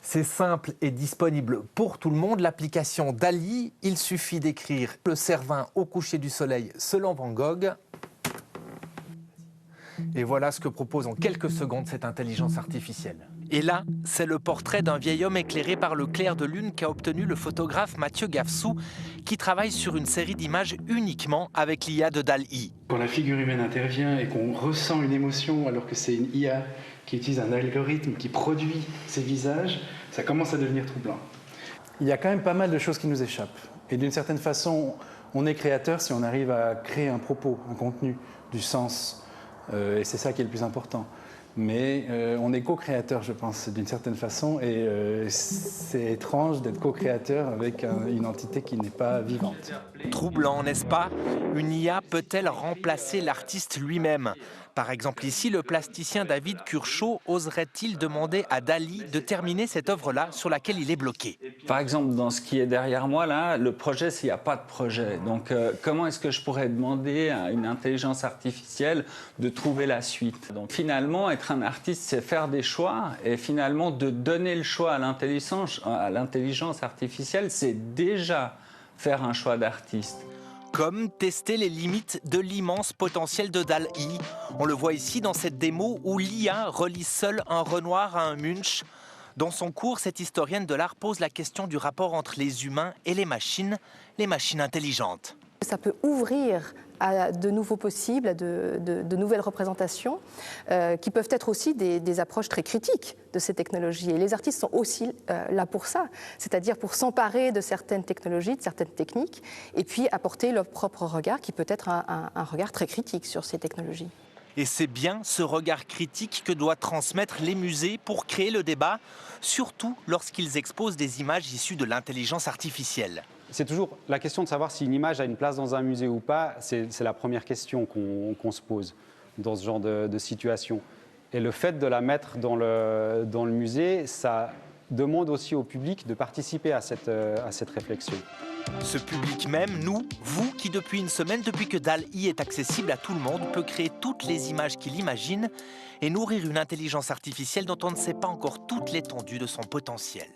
C'est simple et disponible pour tout le monde. L'application DALL-E, il suffit d'écrire le Cervin au coucher du soleil selon Van Gogh. Et voilà ce que propose en quelques secondes cette intelligence artificielle. Et là, c'est le portrait d'un vieil homme éclairé par le clair de lune qu'a obtenu le photographe Mathieu Gafsou, qui travaille sur une série d'images uniquement avec l'IA de DALL-E. Quand la figure humaine intervient et qu'on ressent une émotion alors que c'est une IA qui utilise un algorithme qui produit ces visages, ça commence à devenir troublant. Il y a quand même pas mal de choses qui nous échappent. Et d'une certaine façon, on est créateur si on arrive à créer un propos, un contenu, du sens. Et c'est ça qui est le plus important. Mais on est co-créateur, je pense, d'une certaine façon. Et c'est étrange d'être co-créateur avec une entité qui n'est pas vivante. Troublant, n'est-ce pas? Une IA peut-elle remplacer l'artiste lui-même? Par exemple ici, le plasticien David Curchod oserait-il demander à DALL-E de terminer cette œuvre-là sur laquelle il est bloqué? Par exemple, dans ce qui est derrière moi, là, le projet, s'il n'y a pas de projet. Donc, comment est-ce que je pourrais demander à une intelligence artificielle de trouver la suite? Donc, finalement, être un artiste, c'est faire des choix. Et finalement, de donner le choix à l'intelligence artificielle, c'est déjà faire un choix d'artiste. Comme tester les limites de l'immense potentiel de DALL-E. On le voit ici dans cette démo où l'IA relie seule un Renoir à un Munch. Dans son cours, cette historienne de l'art pose la question du rapport entre les humains et les machines intelligentes. Ça peut ouvrir à de nouveaux possibles, à de nouvelles représentations, qui peuvent être aussi des approches très critiques de ces technologies. Et les artistes sont aussi là pour ça, c'est-à-dire pour s'emparer de certaines technologies, de certaines techniques, et puis apporter leur propre regard, qui peut être un regard très critique sur ces technologies. Et c'est bien ce regard critique que doivent transmettre les musées pour créer le débat, surtout lorsqu'ils exposent des images issues de l'intelligence artificielle. C'est toujours la question de savoir si une image a une place dans un musée ou pas, c'est la première question qu'on se pose dans ce genre de situation. Et le fait de la mettre dans le musée, ça demande aussi au public de participer à cette réflexion. Ce public même, nous, vous, qui depuis une semaine, depuis que DALL-E est accessible à tout le monde, peut créer toutes les images qu'il imagine et nourrir une intelligence artificielle dont on ne sait pas encore toute l'étendue de son potentiel.